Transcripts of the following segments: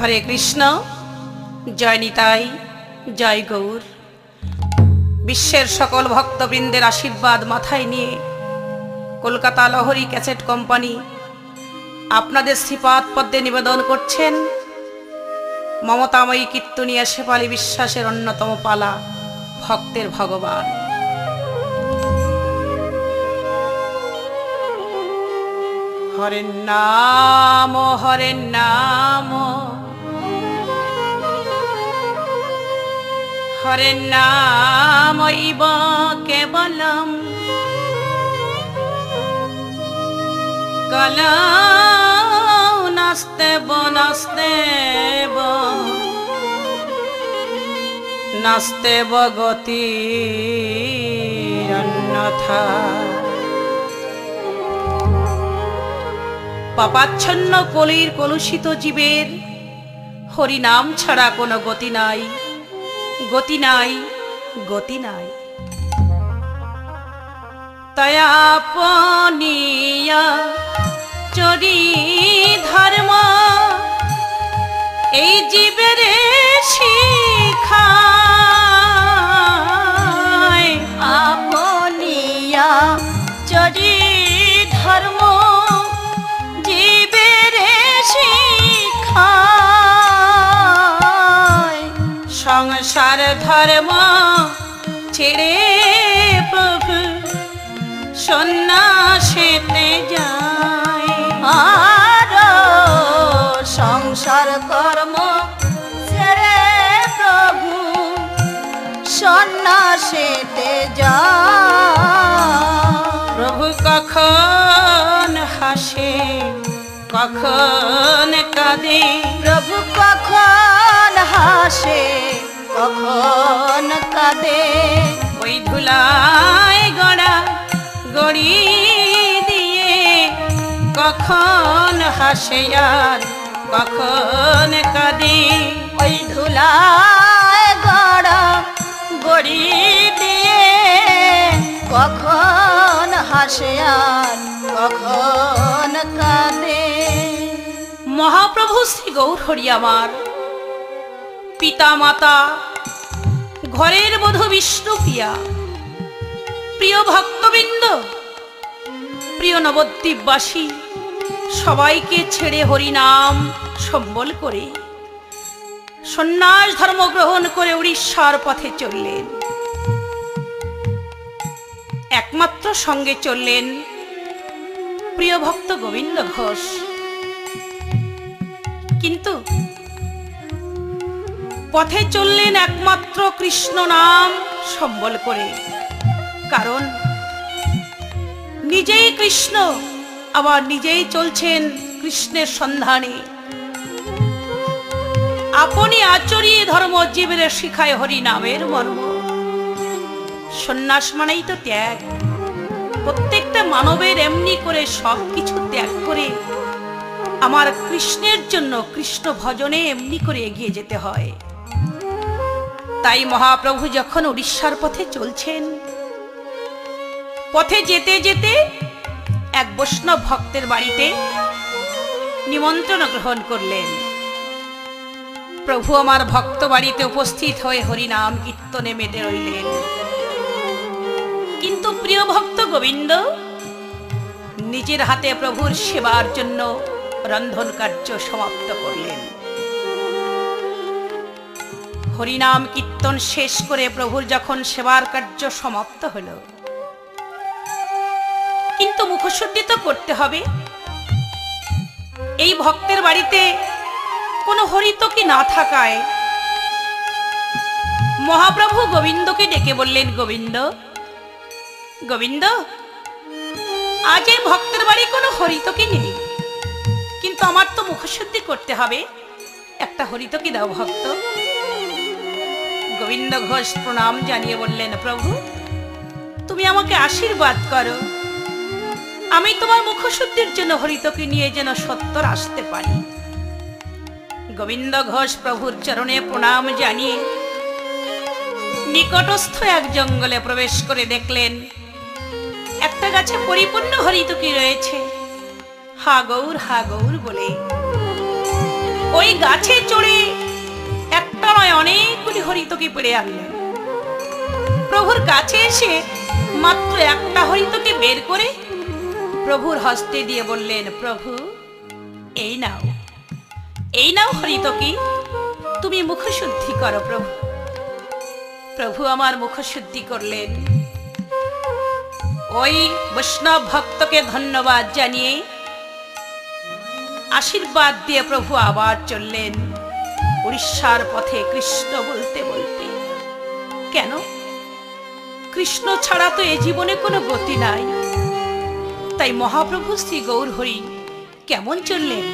হরে কৃষ্ণ, জয় নিতাই, জয় গৌর। বিশ্বের সকল ভক্তবৃন্দের আশীর্বাদ মাথায় নিয়ে কলকাতা লহরী ক্যাসেট কোম্পানি আপনাদের শ্রীপাদ পদ্মে নিবেদন করছেন মমতাময়ী কীর্তনিয়া শেফালী বিশ্বাসের অন্যতম পালা ভক্তের ভগবান। হরের নাম, হরের নাম, হরের নাম ইব কেবলম কলৌ নাস্তেব নাস্তেব নাস্তেব গতিরন্যথা। পাপাচ্ছন্ন কলির কলুষিত জীবের হরিনাম ছাড়া কোনো গতি নাই, গতি নাই, গতি নাই। তয়াপনিয়া চরি ধর্ম এই জীবের শিখায়। আপনিয়া চরি ধর্ম জীবের শিখায়। সংসার ধর্ম ছেড়ে প্রভু সন্ন্যাসেতে যায়। আর সংসার কর্ম ছেড়ে প্রভু সন্ন্যাসেতে যায়। প্রভু কখন হাসে কখন কাঁদে, প্রভু কখন হাসে কখন কাঁদে। ওই ধুলায় গড়া গড়ি দিয়ে কখন হাসে আর কখন কাঁদে। ওই ধুলায় গড়া গড়ি দিয়ে কখন হাসে আর কখন কাঁদে। মহাপ্রভু শ্রী গৌর হরি আমার পিতা মাতা, ঘরের বধূ বিষ্ণুপ্রিয়া, প্রিয় ভক্তবৃন্দ, প্রিয় নবদ্বীপবাসী, সবাইকে ছেড়ে হরিনাম সম্বল করে সন্ন্যাস ধর্ম গ্রহণ করে উড়িষ্যার পথে চললেন। একমাত্র সঙ্গে চললেন প্রিয় ভক্ত গোবিন্দ ঘোষ। কিন্তু পথে চললেন একমাত্র কৃষ্ণ নাম সম্বল করে, কারণ নিজেই কৃষ্ণ, আবার নিজেই চলছেন কৃষ্ণের সন্ধানে। আপনি আচরিয়ে ধর্ম জীবের শিখায় হরি নামের মর্ম। সন্ন্যাস মানেই তো ত্যাগ। প্রত্যেকটা মানবের এমনি করে সবকিছু ত্যাগ করে আমার কৃষ্ণের জন্য কৃষ্ণ ভজনে এমনি করে এগিয়ে যেতে হয়। তাই মহাপ্রভু যখন উড়িষ্যার পথে চলছেন, পথে যেতে যেতে এক বৈষ্ণব ভক্তের বাড়িতে নিমন্ত্রণ গ্রহণ করলেন। প্রভু আমার ভক্ত বাড়িতে উপস্থিত হয়ে হরিনাম কীর্তনে মেতে রইলেন। কিন্তু প্রিয় ভক্ত গোবিন্দ নিজের হাতে প্রভুর সেবার জন্য রন্ধন কার্য সমাপ্ত করলেন। হরিনাম কীর্তন শেষ করে প্রভুর যখন সেবার কার্য সমাপ্ত হল, কিন্তু মুখশুদ্ধি তো করতে হবে। এই ভক্তের বাড়িতে কোনো হরিতকি না থাকায় মহাপ্রভু গোবিন্দকে ডেকে বললেন, গোবিন্দ, গোবিন্দ, আজ এই ভক্তের বাড়ি কোনো হরিতকি নেই, কিন্তু আমার তো মুখশুদ্ধি করতে হবে, একটা হরিতকি দাও ভক্ত। গোবিন্দ ঘোষ প্রণাম জানিয়ে বললেন, প্রভু তুমি আমাকে আশীর্বাদ করো, আমি তোমার মুখশুদ্ধির জন্য হরিতকি নিয়ে যেন সত্তর আসতে পারি। গোবিন্দ ঘোষ প্রভুর চরণে প্রণাম জানিয়ে নিকটস্থ এক জঙ্গলে প্রবেশ করে দেখলেন একটা গাছে পরিপূর্ণ হরিতকি রয়েছে। হা গৌর বলে ওই গাছে চড়ে একটা নয় অনেকগুলি হরিতকি পেড়ে আনলেন। প্রভুর কাছে এসে মাত্র একটা হরিতকি বের করে প্রভুর হস্তে দিয়ে বললেন, প্রভু এই নাও, এই নাও হরিতকি, তুমি মুখশুদ্ধি করো প্রভু। প্রভু আমার মুখশুদ্ধি করলেন। ওই বৈষ্ণব ভক্তকে ধন্যবাদ জানিয়ে আশীর্বাদ দিয়ে প্রভু আবার চললেন উড়িষ্যার পথে কৃষ্ণ বলতে বলতে। কেন? কৃষ্ণ ছাড়া তো এ জীবনে কোনো গতি নাই। তাই মহাপ্রভু শ্রী গৌরহরি কেমন চললেন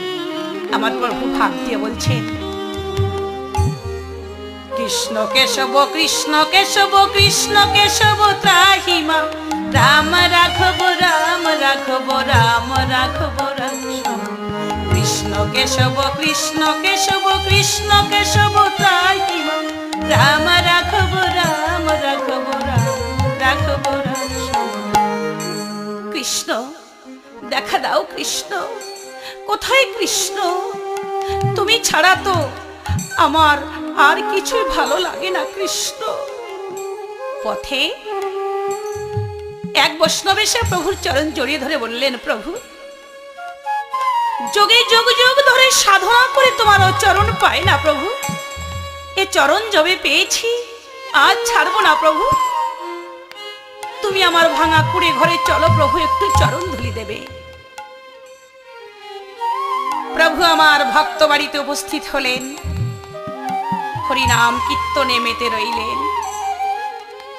আমার প্রভু ভাব দিয়ে বলছেন, কৃষ্ণ কেশব কৃষ্ণ কেশব কৃষ্ণ কেশব ত্রাহিমা, রাম রাঘব রাম রাঘব রাম রাঘব রাম। কৃষ্ণ কেশব কৃষ্ণ কেশব কৃষ্ণ কেশব ত্রাহিমা, রাম রাঘব রাম রাঘব রাম রাঘব রাম। কৃষ্ণ দেখা দাও, কৃষ্ণ কোথায় কৃষ্ণ? তুমি ছাড়া তো আমার আর কিছুই ভালো লাগে না কৃষ্ণ। পথে এক বৈষ্ণব এসে প্রভুর চরণ জড়িয়ে ধরে বললেন, প্রভু যোগে যোগ যোগ ধরে সাধনা করে তোমার ও চরণ পাই না প্রভু, এ চরণ যবে পেয়েছি আজ ছাড়বো না প্রভু। তুমি আমার ভাঙা কুড়ে ঘরে চলো প্রভু, একটু চরণ ধুলি দেবে। প্রভু আমার ভক্ত বাড়িতে উপস্থিত হলেন, হরিনাম কীর্তনে মেতে রইলেন।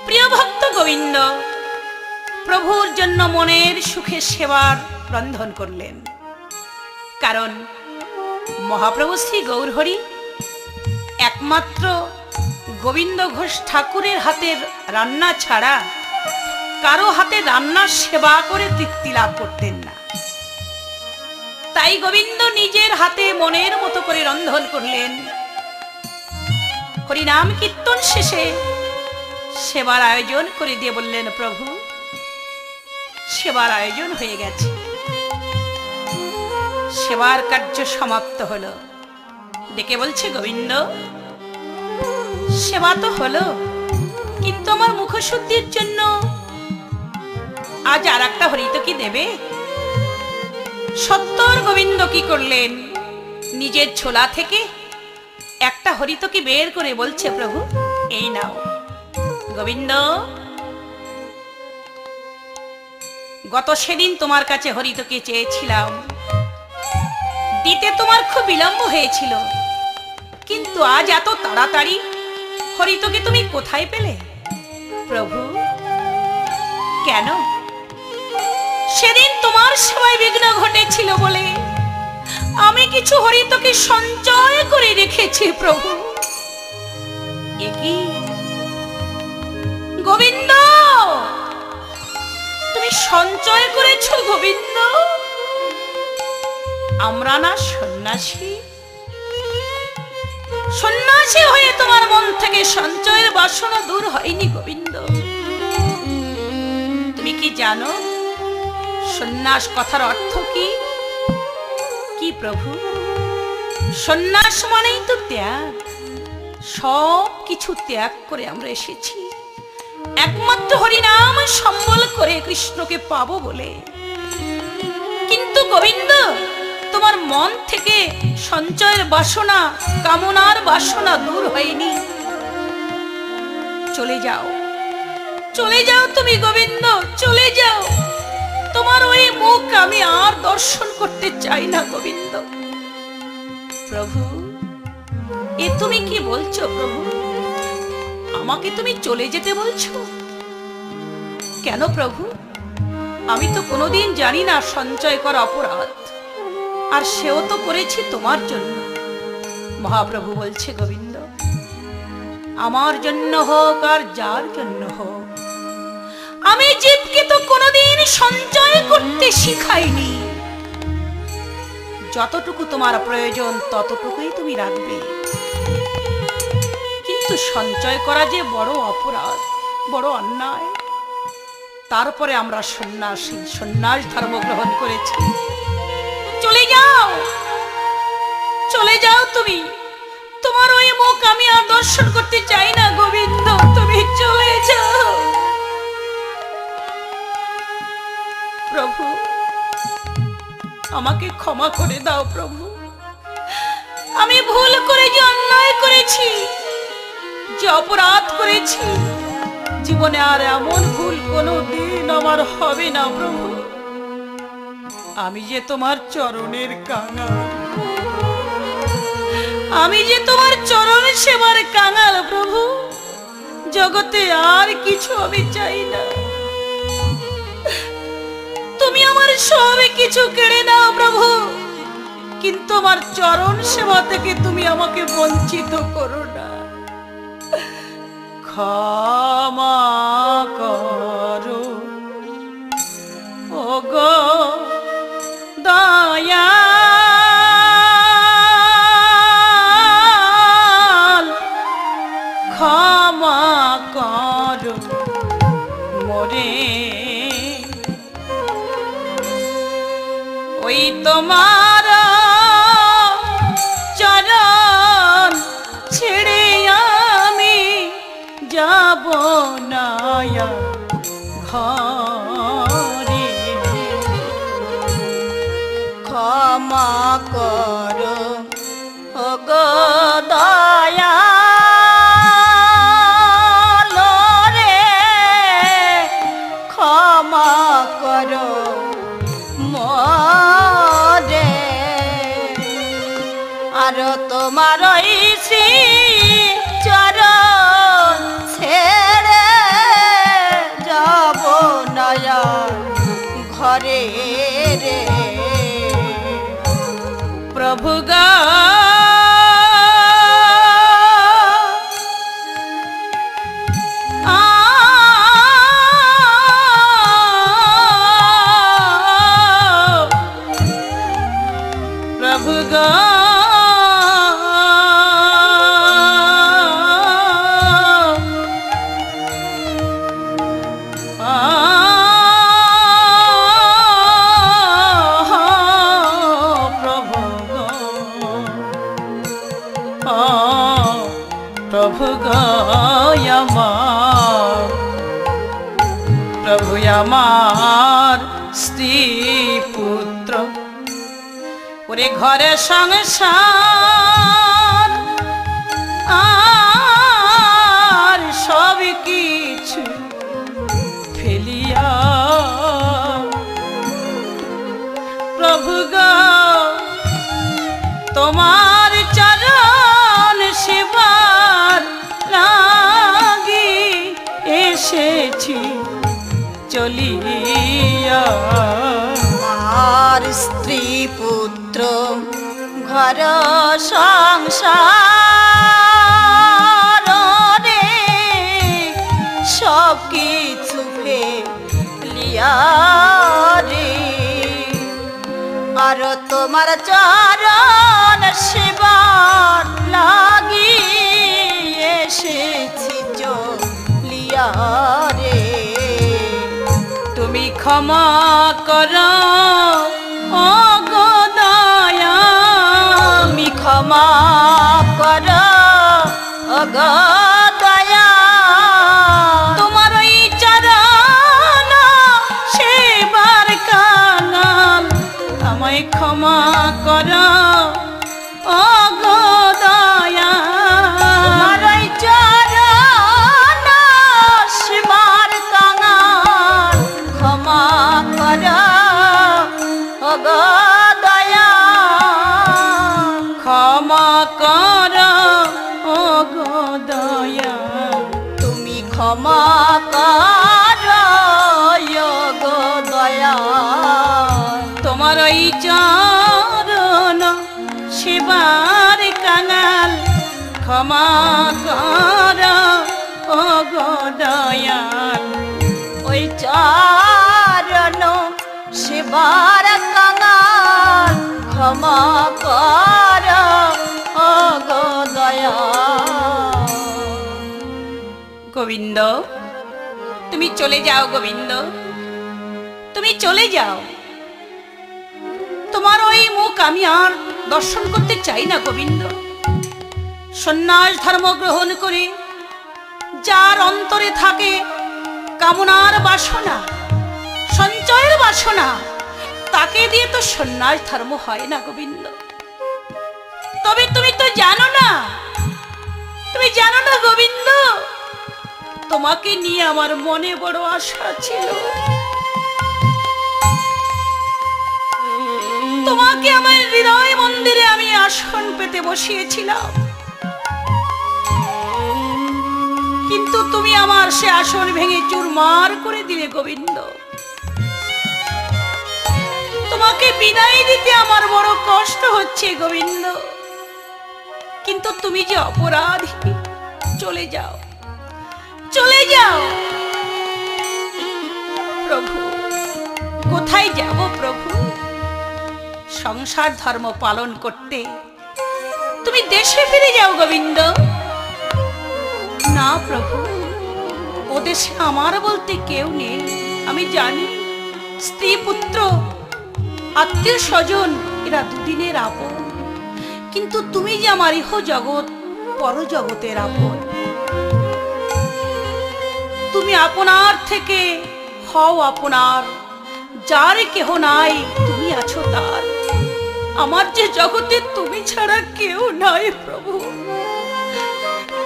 প্রিয় ভক্ত গোবিন্দ প্রভুর জন্য মনের সুখে সেবার রন্ধন করলেন। কারণ মহাপ্রভু শ্রী গৌরহরি একমাত্র গোবিন্দ ঘোষ ঠাকুরের হাতের রান্না ছাড়া কারো হাতে রান্নার সেবা করে তৃপ্তি লাভ করতেন না। তাই গোবিন্দ নিজের হাতে মনের মতো করে রন্ধন করলেন। হরিনাম কীর্তন শেষে সেবার আয়োজন করে দিয়ে বললেন, প্রভু সেবার আয়োজন হয়ে গেছে, সেবার কার্য সমাপ্ত হলো। ডেকে বলছে, গোবিন্দ সেবা তো হলো, কিন্তু আমার মুখশুদ্ধির জন্য আজ আর একটা হরিতকি দেবে? সত্তর গোবিন্দ কি করলেন, নিজের ছোলা থেকে একটা হরিতকি বের করে বলছে, প্রভু এই নাও। গোবিন্দ গত সেদিন তোমার কাছে হরিতকি চেয়েছিলাম, দিতে তোমার খুব বিলম্ব হয়েছিল, কিন্তু আজ এত তাড়াতাড়ি হরিতকি তুমি কোথায় পেলে প্রভু? কেন? সেদিন তোমার সেবায় বিঘ্ন ঘটেছিল বলে আমি কিছু হরিতকি সঞ্চয় করে রেখেছি প্রভু। এ কি গোবিন্দ, তুমি সঞ্চয় করেছো গোবিন্দ? আমরা না সন্ন্যাসী? সন্ন্যাসী হয়ে তোমার মন থেকে সঞ্চয়ের বাসনা দূর হয়নি গোবিন্দ। তুমি কি জানো সন্ন্যাস কথার অর্থ কি? কি প্রভু? সন্ন্যাস মানেই তো ত্যাগ। সব কিছু ত্যাগ করে আমরা এসেছি একমাত্র হরিনাম সম্বল করে কৃষ্ণকে পাবো বলে। কিন্তু গোবিন্দ তোমার মন থেকে সঞ্চয়ের বাসনা, কামনার বাসনা দূর হয়নি। চলে যাও, চলে যাও তুমি গোবিন্দ, চলে যাও। তোমার ওই মুখ আমি আর দর্শন করতে চাই না গোবিন্দ। প্রভু এ তুমি কি বলছো প্রভু? আমাকে তুমি চলে যেতে বলছো কেন প্রভু? আমি তো কোনোদিন জানি না সঞ্চয় করা অপরাধ, আর সেও তো করেছি তোমার জন্য। মহাপ্রভু বলছে, গোবিন্দ আমার জন্য হোক আর যার জন্য হোক, আমি জীবকে তো কোনোদিন সঞ্চয় করতে শিখাইনি। যতটুকু তোমার প্রয়োজন ততটুকুই তুমি রাখবে, কিন্তু সঞ্চয় করা যে বড় অপরাধ, বড় অন্যায়। তারপরে আমরা সন্ন্যাসী, সন্ন্যাস ধর্ম গ্রহণ করেছি। চলে যাও, চলে যাও তুমি, তোমার ওই মুখ আমি আর দর্শন করতে চাই না গোবিন্দ, তুমি চলে যাও। প্রভু আমাকে ক্ষমা করে দাও প্রভু, আমি ভুল করে যে অন্যায় করেছি, যে অপরাধ করেছি, জীবনে আর এমন ভুল কোনোদিন আমার হবে না প্রভু। আমি যে তোমার চরণের কাঙাল, আমি যে তোমার চরণ সেবার কাঙাল প্রভু, জগতে আর কিছু আমি চাই না। তুমি আমার সব কিছু কেড়ে নাও প্রভু, কিন্তু আমার চরণ সেবা থেকে তুমি আমাকে বঞ্চিত করো না। ক্ষমা করো ওগো দয়াল, ক্ষমা করো মোরে, ওই তোমার চরণ ছেড়ে আমি যাব না ঘরে। ক্ষমা করো ওগো দয়াল রে, ক্ষমা করো মোরে, আর তোমার শ্রী চরণ ছেড়ে যাব না ঘরে রে। প্রভু গো প্রভু গো প্রভু আমার, প্রভু আমার স্ত্রী পুত্র, ওরে ঘরে সংসার আর সব কিছু ফেলিয়া প্রভু গো তোমার চরণ সেবার লাগি এসেছি চলিয়া। আর স্ত্রী পুত্র ঘর সংসার রে সব কিছু ফেলিয়া রে, আর তোমার চরণ সেবার লাগি এসেছি চলিয়া রে। তুমি ক্ষমা করো ওগো দয়াল, তুমি ক্ষমা করো ওগো দয়াল, তোমার ওই চরণ সেবার কাঙাল, আমায় ক্ষমা করো ওগো দয়াল। তোমার ওই চরণ সেবার কাঙাল, ক্ষমা করো ওগো দয়াল, ক্ষমা করো ওগো দয়াল। তুমি ক্ষমা করো ওগো দয়াল, তোমার ওই চরণ সেবার কাঙাল, ক্ষমা করো ওগো দয়াল। ওই চরণ সেবার কাঙাল, ক্ষমা করো ওগো দয়াল। গোবিন্দ তুমি চলে যাও, গোবিন্দ তুমি চলে যাও। তোমার ওই মুখ আমি আর দর্শন করতে চাই না গোবিন্দ। সন্ন্যাস ধর্ম গ্রহণ করে যার অন্তরে থাকে কামনার বাসনা, সঞ্চয়ের বাসনা, তাকে দিয়ে তো সন্ন্যাস ধর্ম হয় না গোবিন্দ। তবে তুমি তো জানো না, তুমি জানো না গোবিন্দ, তোমাকে নিয়ে আমার মনে বড় আশা ছিল। তোমাকে আমার হৃদয় মন্দিরে আমি আসন পেতে বসিয়েছিলাম, কিন্তু তুমি আমার সে আসন ভেঙে চুরমার করে দিলে গোবিন্দ। তোমাকে বিদায় দিতে আমার বড় কষ্ট হচ্ছে গোবিন্দ, কিন্তু তুমি যে অপরাধী, চলে যাও, চলে যাও। প্রভু, কোথায় যাব প্রভু? সংসার ধর্ম পালন করতে তুমি দেশে ফিরে যাও গোবিন্দ। না প্রভু, ও দেশে আমার বলতে কেউ নেই। আমি জানি স্ত্রী পুত্র আত্মীয় স্বজন এরা দুদিনের আপন, কিন্তু তুমি যে আমার ইহ জগৎ পরজগতের আপন। তুমি আপনার থেকে হও আপনার, যার কেহ নাই তুমি আছো তার। আমার যে জগতে তুমি ছাড়া কেউ নাই প্রভু,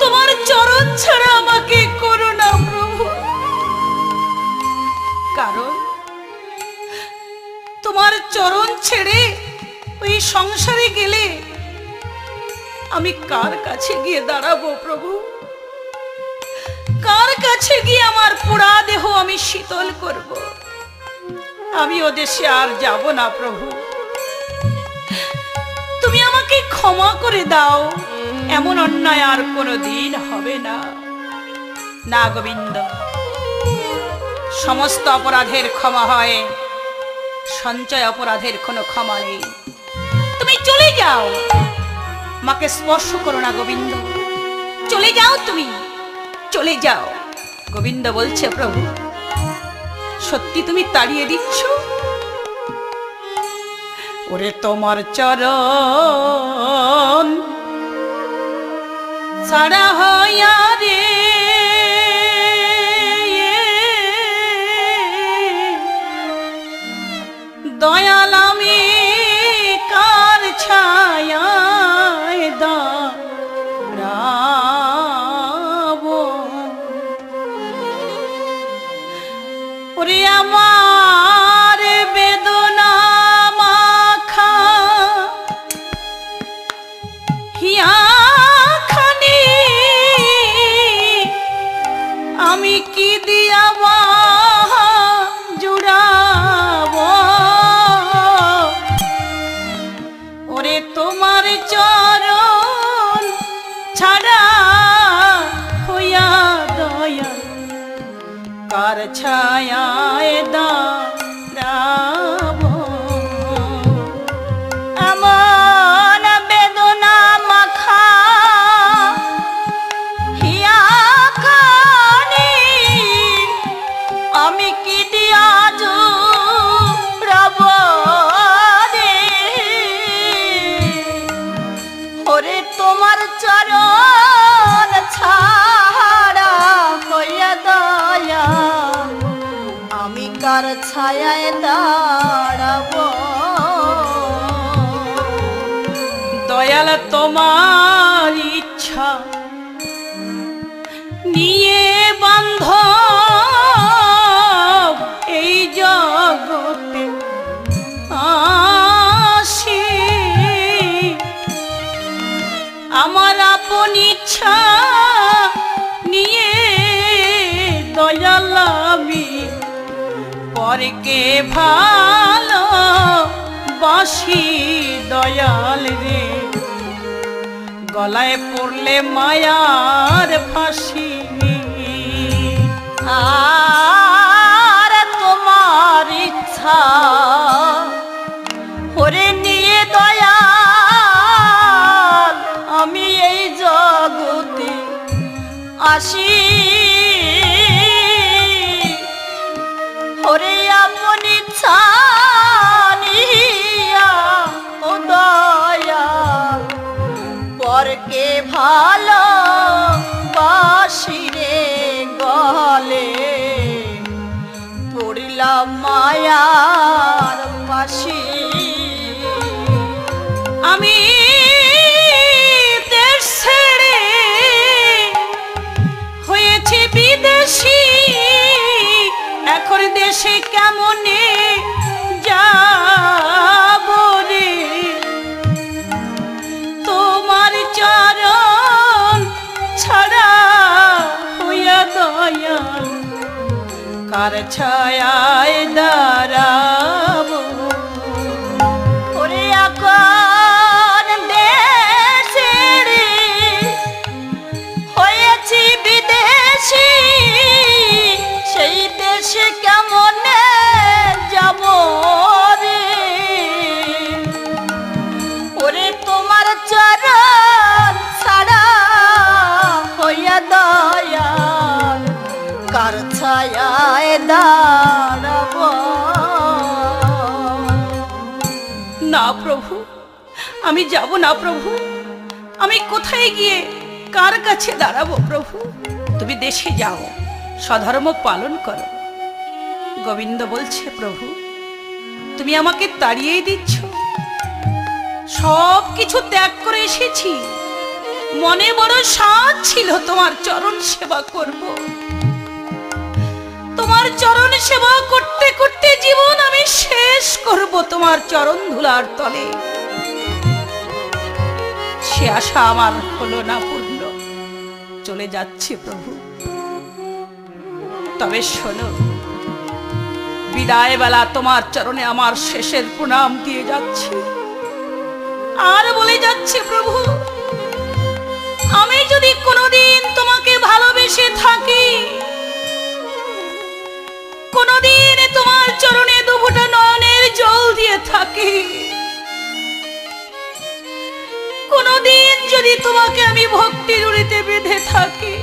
তোমার চরণ ছাড়া আমাকে করো না প্রভু। কারণ তোমার চরণ ছেড়ে ওই সংসারে গেলে আমি কার কাছে গিয়ে দাঁড়াবো প্রভু? কার কাছে গিয়ে আমার পোড়া দেহ আমি শীতল করব? আমি ও দেশে আর যাব না প্রভু। তুমি আমাকে ক্ষমা করে দাও, এমন অন্যায় আর কোনোদিন হবে না। না গোবিন্দ, সমস্ত অপরাধের ক্ষমা হয়, সঞ্চয় অপরাধের কোনো ক্ষমা নেই। তুমি চলে যাও, মাকে স্পর্শ করো না গোবিন্দ। চলে যাও, তুমি চলে যাও। গোবিন্দ বলছে, প্রভু সত্যি তুমি তাড়িয়ে দিচ্ছ? ওরে তোমার চরণ ছাড়া হইয়া রে দয়াল আমি কার ছায়ায় দাঁড়াবো? ওরে আমার বেদনা মাখা হিয়াখানি আমি কি দিয়া জুড়াবো? ওরে তোমার চরণ ছাড়া হইয়া দয়া কার ছায়ায় দাঁড়াবো? এমন বেদনা মাখা হিয়াখানি আমি কি দিয়া জুড়াবো রে? ওরে তোমার চরণ ছাড়া হইয়া দয়া আমি কার ছায়ায় দাঁড়াবো? দয়াল তোমার ইচ্ছা নিয়ে বান্ধ এই জগতে আসি, আমার আপন ইচ্ছা নিয়ে দয়াল আমি পরকে ভালো বাসি। দয়াল রে গলায় পড়লে মায়ার ফাঁসি। আর তোমার ইচ্ছা ওরে নিয়ে দয়াল আমি এই জগতে আসি, ওরে আপন ইচ্ছা নিয়া দেশে কেমনে যাব রে, তোমার চরণ ছাড়া হইয়া দয়াল কার ছায়ায় দাঁড়াবো। ওরে এখন দেশের হয়েছি বিদেশি, সেই দেশে কেমনে যাব রে, ওরে তোমার চরণ ছাড়া হইয়া দয়াল কার ছায়ায় দাঁড়াবো। না প্রভু, আমি যাব না প্রভু। আমি কোথায় গিয়ে কার কাছে দাঁড়াবো প্রভু? তুমি দেশে যাও, স্বধর্ম পালন করো। গোবিন্দ বলছে, প্রভু তুমি আমাকে তাড়িয়েই দিচ্ছ। সব কিছু ত্যাগ করে এসেছি, মনে বড় সাধ ছিল তোমার চরণ সেবা করব। তোমার চরণ সেবা করতে করতে জীবন আমি শেষ করব তোমার চরণ ধুলার তলে। সে আশা আমার হলো না পূর্ণ, চলে যাচ্ছে প্রভু। তবে শোনো, বিদায় বেলা তোমার চরণে আমার শেষের প্রণাম দিয়ে যাচ্ছি, আর বলে যাচ্ছে, প্রভু আমি যদি কোনোদিন তোমাকে ভালোবেসে থাকি, কোনদিন তোমার চরণে দুফোঁটা নয়নের জল দিয়ে থাকি, কোনদিন যদি তোমাকে আমি ভক্তি জড়িতে বেঁধে থাকি,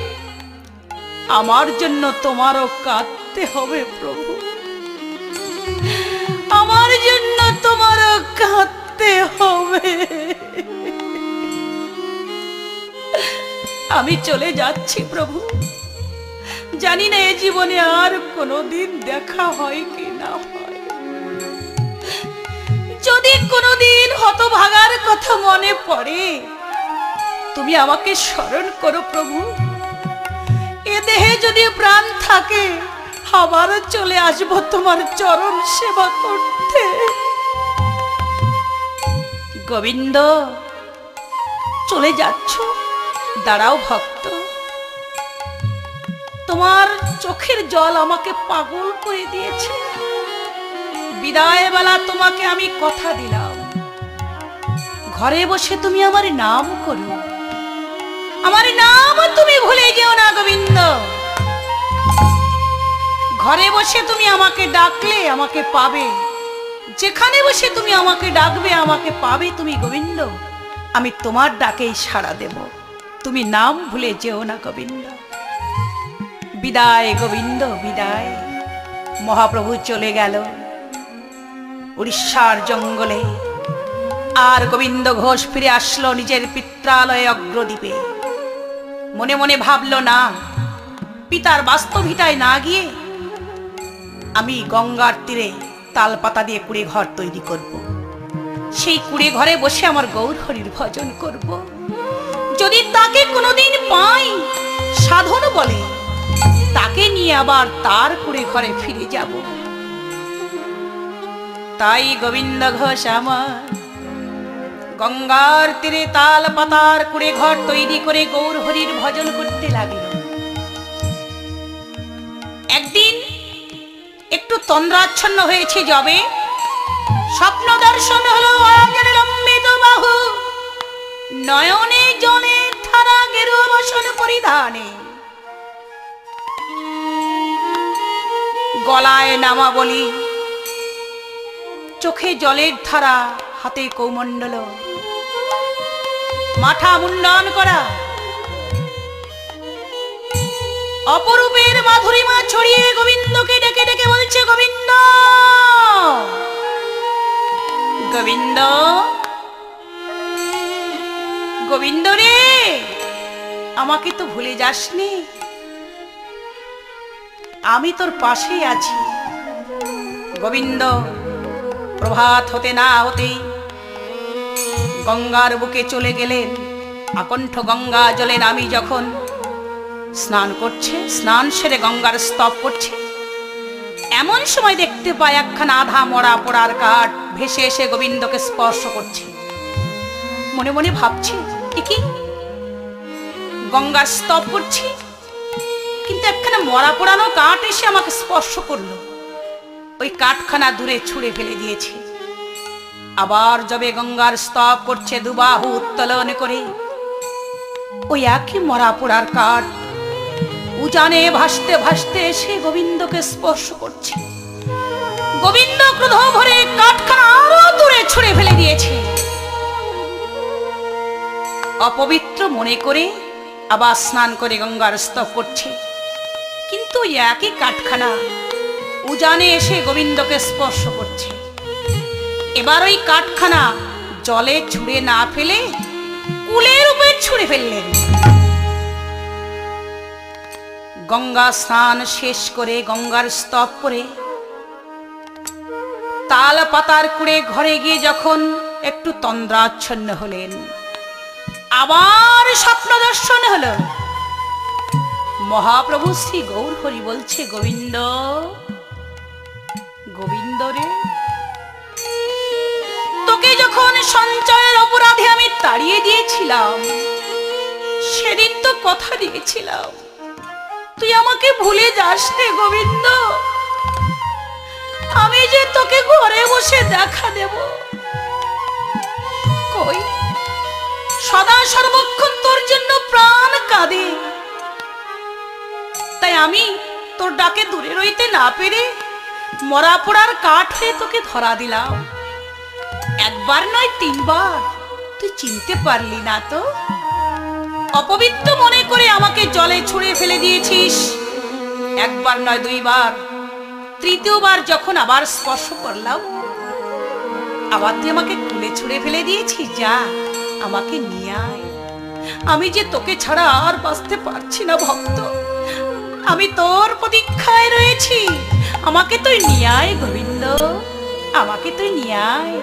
আমার জন্য তোমারও কাঁদতে হবে প্রভু, আমার জন্য তোমারও কাঁদতে হবে। আমি চলে যাচ্ছি প্রভু, জানি না এ জীবনে আর কোনোদিন দেখা হয় কি না হয়। যদি কোনোদিন হতভাগার কথা মনে পড়ে, তুমি আমাকে স্মরণ করো প্রভু। এ দেহে যদি প্রাণ থাকে, আবারও চলে আসবো তোমার চরণ সেবা করতে। গোবিন্দ, চলে যাচ্ছ, দাঁড়াও ভক্ত। তোমার চোখের জল আমাকে পাগল করে দিয়েছে। বিদায় বেলা তোমাকে আমি কথা দিলাম, ঘরে বসে তুমি আমার নাম করো, আমার নাম তুমি ভুলে যেও না গোবিন্দ। ঘরে বসে তুমি আমাকে ডাকলে আমাকে পাবে, যেখানে বসে তুমি আমাকে ডাকবে আমাকে পাবে তুমি গোবিন্দ। আমি তোমার ডাকেই সাড়া দেব, তুমি নাম ভুলে যেও না গোবিন্দ। বিদায় গোবিন্দ বিদায়। মহাপ্রভু চলে গেল উড়িষ্যার জঙ্গলে, আর গোবিন্দ ঘোষ ফিরে আসলো নিজের পিত্রালয়ে অগ্রদ্বীপে। মনে মনে ভাবল, না, পিতার বাস্তবিতায় না গিয়ে আমি গঙ্গার তীরে তাল পাতা দিয়ে কুড়ে ঘর তৈরি করব। সেই কুড়ে ঘরে বসে আমার গৌর হরির ভজন করব। যদি তাকে কোনোদিন পাই সাধন বলে, তাকে নিয়ে আবার তার কুড়ে ঘরে ফিরে যাব। তাই গোবিন্দ ঘোষ আমার গঙ্গার তীরে তাল পাতার কুড়ে ঘর তৈরি করে গৌর হরির ভজন করতে লাগল। একদিন একটু তন্দ্রাচ্ছন্ন হয়েছে যবে, স্বপ্ন দর্শন হলো অজর লম্বিত বাহু, নয়নে জলের ধারা গেরুয়া বসন পরিধানে, গলায় নামা বলি, চোখে জলের ধারা, হাতে কৌমণ্ডল, মাথা মুন্ডন করা, অপরূপের মাধুরীমা ছড়িয়ে গোবিন্দকে ডেকে ডেকে বলছে, গোবিন্দ গোবিন্দ গোবিন্দ রে, আমাকে তো ভুলে যাসনি, আমি তোর পাশেই আছি। গোবিন্দ প্রভাত হতে না হতেই গঙ্গার বুকে চলে গেলেন। আকণ্ঠ গঙ্গা জলে নামি যখন স্নান করছে, স্নান সেরে গঙ্গার স্তব করছে, এমন সময় দেখতে পায় একখানা আধা মরা পোড়ার কাঠ ভেসে এসে গোবিন্দকে স্পর্শ করছে। মনে মনে ভাবছি, এ কি? গঙ্গার স্তব করছি, কিন্তু একখানা মরা পোড়ানো কাঠ এসে আমাকে স্পর্শ করলো। ওই কাঠখানা দূরে ছুঁড়ে ফেলে দিয়েছে। আবার যবে গঙ্গার স্তব করছে দুবাহু উত্তোলন করে, ওই একই মরা পোড়ার কাঠ উজানে ভাসতে ভাসতে এসে গোবিন্দকে স্পর্শ করছে। গোবিন্দ ক্রোধ ভরে কাঠখানা আরো দূরে ছুঁড়ে ফেলে দিয়েছে। অপবিত্র মনে করে আবার স্নান করে গঙ্গার স্তব করছে, কিন্তু ওই একই কাঠখানা উজানে এসে গোবিন্দকে স্পর্শ করছে। এবার ওই কাঠখানা জলে ছুঁড়ে না ফেলে কুলের উপরে ছুঁড়ে ফেললেন। গঙ্গা স্নান শেষ করে গঙ্গার স্তব করে তাল পাতার কুড়ে ঘরে গিয়ে যখন একটু তন্দ্রাচ্ছন্ন হলেন, আবার স্বপ্ন দর্শন হলো। মহাপ্রভু শ্রী গৌর হরি বলছে, গোবিন্দ, গোবিন্দ রে, তোকে যখন সঞ্চয়ের অপরাধে আমি তাড়িয়ে দিয়েছিলাম, সেদিন তো কথা দিয়েছিলাম তুই আমাকে ভুলে যাস রে গোবিন্দ। আমি যে তোকে ঘরে বসে দেখা দেব, কই সদা সর্বক্ষণ তোর জন্য প্রাণ কাঁদে। তাই আমি তোর ডাকে দূরে রইতে না পেরে মরা পোড়ার কাঠ হয়ে তোকে ধরা দিলাম। একবার নয় তিনবার, তুই চিনতে পারলি না তো? অপবিত্র মনে করে আমাকে জলে ছুঁড়ে ফেলে দিয়েছিস। একবার নয় দুইবার, তৃতীয়বার যখন আবার স্পর্শ করলাম, আবার তুই আমাকে কুলে ছুঁড়ে ফেলে দিয়েছিস। যা, আমাকে নিয়ে আয়। আমি যে তোকে ছাড়া আর বাঁচতে পারছি না ভক্ত, আমি তোর প্রতীক্ষায় রয়েছি। আমাকে তুই নিয়ে আয় গোবিন্দ, আমাকে তুই নিয়ে আয়।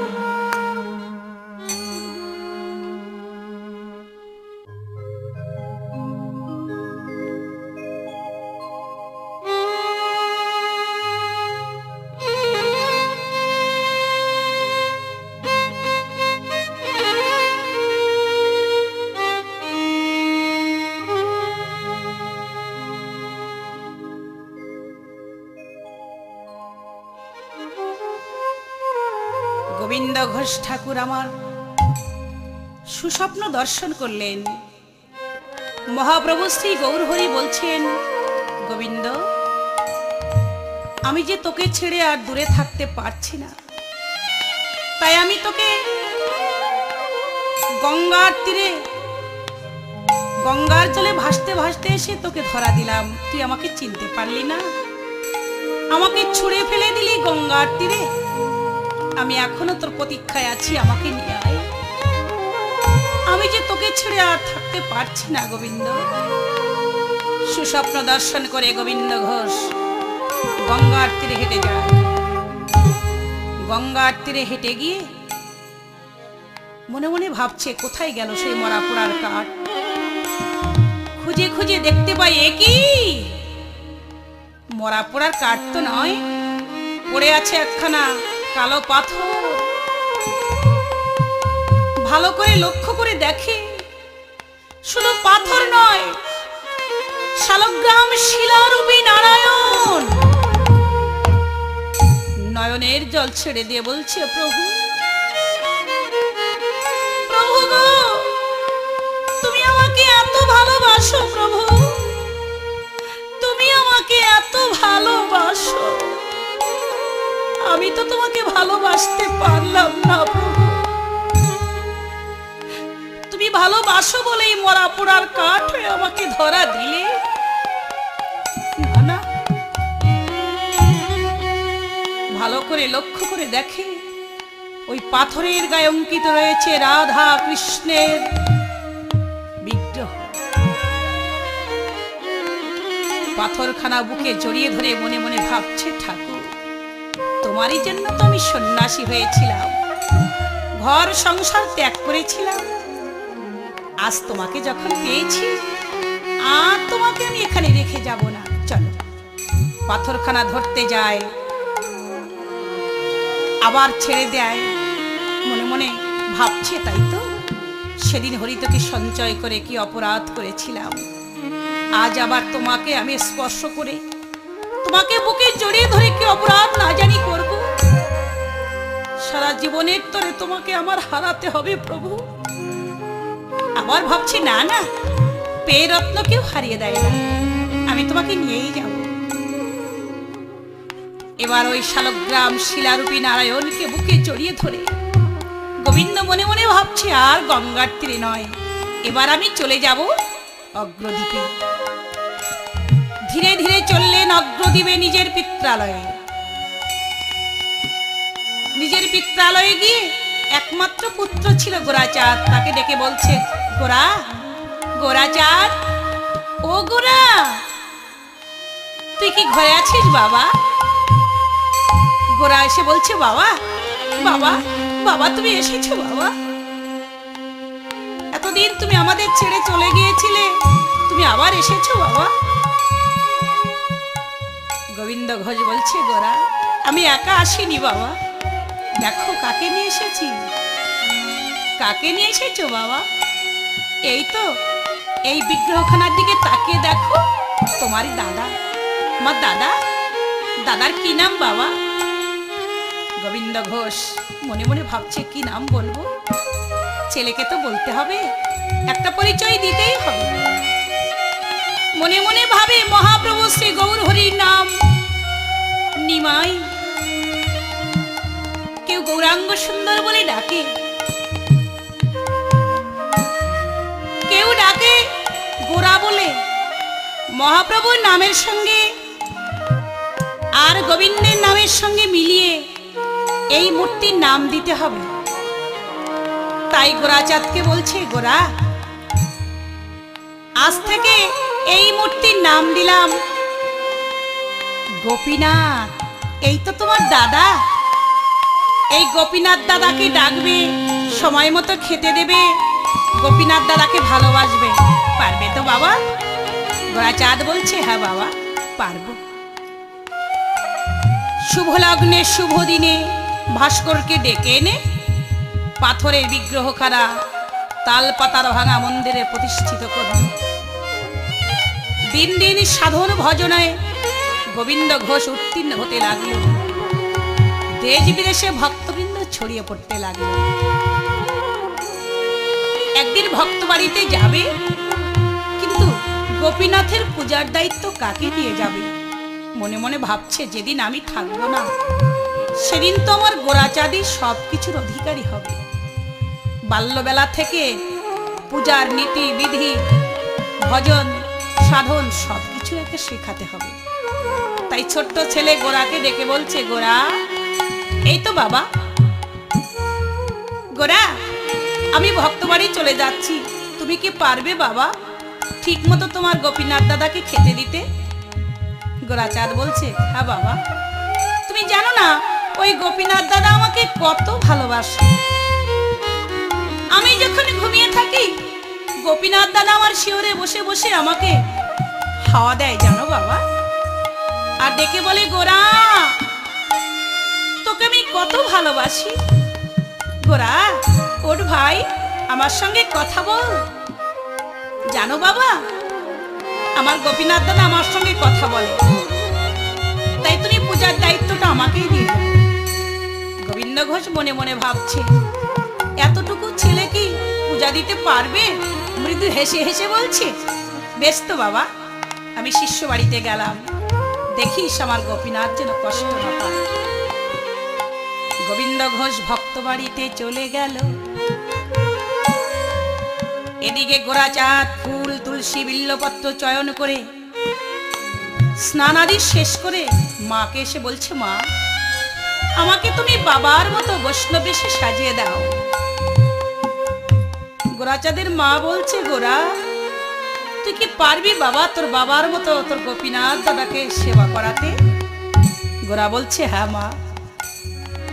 গোবিন্দ ঘোষ ঠাকুর আমার সুস্বপ্ন দর্শন করলেন। মহাপ্রভু শ্রী গৌরহরি বলছেন, গোবিন্দ, আমি যে তোকে ছেড়ে আর দূরে থাকতে পারছি না, তাই আমি তোকে গঙ্গার তীরে গঙ্গার জলে ভাসতে ভাসতে এসে তোকে ধরা দিলাম। তুই আমাকে চিনতে পারলি না, আমাকে ছুঁড়ে ফেলে দিলি গঙ্গার তীরে। আমি এখনো তোর প্রতীক্ষায় আছি, আমাকে নিয়ে আয়। আমি যে তোকে ছেড়ে আর থাকতে পারছি না গোবিন্দ। সুস্বপ্ন দর্শন করে গোবিন্দ ঘোষ গঙ্গার তীরে হেঁটে যায়। গঙ্গার তীরে হেঁটে গিয়ে মনে মনে ভাবছে, কোথায় গেল সেই মরা পোড়ার কাঠ। খুঁজে খুঁজে দেখতে পাই, একই মরা পোড়ার কাঠ তো নয়, পড়ে আছে একখানা কালো পাথর। ভালো করে লক্ষ্য করে দেখে, শুধু পাথর নয়, শালগ্রাম শিলারূপী নারায়ণ। নয়নের জল ছেড়ে দিয়ে বলছে, প্রভু, প্রভু গো, তুমি আমাকে এত ভালোবাসো প্রভু, তুমি আমাকে এত ভালোবাসো। আমি তো তোমাকে ভালোবাসতে পারলাম না প্রভু। তুমি ভালোবাসো বলেই মরা পোড়ার কাঠ হয়ে আমাকে ধরা দিলে। না না, ভালো করে লক্ষ্য করে দেখে, ওই পাথরের গায়ে অঙ্কিত রয়েছে রাধা কৃষ্ণের বিগ্রহ। পাথরখানা বুকে জড়িয়ে ধরে মনে মনে ভাবছে, ঠাকুর, তোমারই জন্য তো আমি সন্ন্যাসী হয়েছিলাম, ঘর সংসার ত্যাগ করেছিলাম। আজ তোমাকে যখন পেয়েছি, আর তোমাকে আমি এখানে রেখে যাব না। চলো। পাথরখানা ধরতে যায়, আবার ছেড়ে দেয়। মনে মনে ভাবছে, তাই তো, সেদিন হরিতকে সঞ্চয় করে কি অপরাধ করেছিলাম, আজ আবার তোমাকে আমি স্পর্শ করে তোমাকে বুকে জড়িয়ে ধরে কি অপরাধ না জানি করব। সারা জীবনের তরে তোমাকে আমার হারাতে হবে প্রভু। আবার ভাবছি, না না, পেয়ে রত্ন কেউ হারিয়ে দেয় না, আমি তোমাকে নিয়েই যাব। এবার ওই শালগ্রাম শিলারূপী নারায়ণকে বুকে জড়িয়ে ধরে গোবিন্দ মনে মনে ভাবছে, আর গঙ্গার তীরে নয়, এবার আমি চলে যাব অগ্রদ্বীপে। ধীরে ধীরে চললেন অগ্রদ্বীপে নিজের পিত্রালয়ে। নিজের পিত্রালয়ে গিয়ে একমাত্র পুত্র ছিল গোরাচাঁদ, তাকে ডেকে বলছে, গোরা, গোরাচাঁদ, ও গোরা, তুই কি ঘরে আছিস বাবা? গোরা এসে বলছে, বাবা, বাবা, বাবা, তুমি এসেছো বাবা? এতদিন তুমি আমাদের ছেড়ে চলে গিয়েছিলে, তুমি আবার এসেছো বাবা? গোবিন্দ ঘোষ বলছে, গোরা, আমি একা আসিনি বাবা, দেখো কাকে নিয়ে এসেছি। কাকে নিয়ে এসেছো বাবা? এই তো, এই বিগ্রহখানার দিকে তাকিয়ে দেখো, তোমারই দাদা। আমার দাদা, দাদার কি নাম বাবা? গোবিন্দ ঘোষ মনে মনে ভাবছে, কি নাম বলবো, ছেলেকে তো বলতে হবে, একটা পরিচয় দিতেই হবে। মনে মনে ভাবে, মহাপ্রভু শ্রী গৌর হরির নাম নিমাই। কেউ গৌরাঙ্গ সুন্দর বলে ডাকে, কেউ ডাকে গোরা বলে। মহাপ্রভুর নামের সঙ্গে আর গোবিন্দের নামের সঙ্গে মিলিয়ে এই মূর্তির নাম দিতে হবে। তাই গোরাচাঁদকে বলছে, গোরা, আজ থেকে এই মূর্তির নাম দিলাম গোপীনাথ। এই তো তোমার দাদা, এই গোপীনাথ দাদাকে ডাকবে, সময় মতো খেতে দেবে, গোপীনাথ দাদাকে ভালোবাসবে, পারবে তো বাবা? গোরাচাঁদ বলছে, হ্যাঁ বাবা, পারবো। শুভ লগ্নে শুভ দিনে ভাস্করকে ডেকে এনে পাথরের বিগ্রহখানা তাল পাতার ভাঙা মন্দিরে প্রতিষ্ঠিত করল। দিন দিন সাধন ভজনায় গোবিন্দ ঘোষ উত্তীর্ণ হতে লাগল। দেশ বিদেশে ভক্তবৃন্দ ছড়িয়ে পড়তে লাগল। একদিন ভক্ত বাড়িতে যাবে, কিন্তু গোপীনাথের পূজার দায়িত্ব কাকে দিয়ে যাবে? মনে মনে ভাবছে, যেদিন আমি থাকবো না, সেদিন তো আমার গোরাচাঁদই সবকিছুর অধিকারী হবে। বাল্যবেলা থেকে পূজার নীতি বিধি, ভজন সাধন সবকিছু একে শেখাতে হবে। তাই ছোট্ট ছেলে গোরাকে ডেকে বলছে, গোরা, এই তো বাবা, গোরা, আমি ভক্ত বাড়ি চলে যাচ্ছি, তুমি কি পারবে বাবা ঠিক মতো তোমার গোপীনাথ দাদাকে খেতে দিতে? গোরাচাঁদ বলছে, হ্যাঁ বাবা, তুমি জানো না ওই গোপীনাথ দাদা আমাকে কত ভালোবাসে। আমি যখন ঘুমিয়ে থাকি, গোপীনাথ দাদা আমার শিওরে বসে বসে আমাকে হাওয়া দেয়, জানো বাবা। আর ডেকে বলে, গোরা, তোকে আমি কত ভালোবাসি। গোরা, ওর ভাই, আমার সঙ্গে কথা বল। জানো বাবা, আমার গোপীনাথ দাদা আমার সঙ্গে কথা বলে, তাই তুমি পূজার দায়িত্বটা আমাকেই দিয়ে দাও। গোবিন্দ ঘোষ মনে মনে ভাবছে, এতটুকু ছেলে কি পূজা দিতে পারবে? মৃদু হেসে হেসে বলছে, বেশ তো বাবা, আমি শিষ্য বাড়িতে গেলাম, দেখিস আমার গোপীনাথ যেন কষ্ট না পায়। গোবিন্দ ঘোষ ভক্ত বাড়িতে চলে গেল। এদিকে গোরাচাঁদ ফুল তুলসী বিল্লপত্র চয়ন করে স্নানাদি শেষ করে মাকে এসে বলছে, মা, আমাকে তুমি বাবার মতো বৈষ্ণবেশে সাজিয়ে দাও। গোরাচাঁদের মা বলছে, গোরা, তুই কি পারবি বাবা তোর বাবার মতো তোর গোপীনাথ দাদাকে সেবা করাতে? গোরা বলছে, হ্যাঁ মা,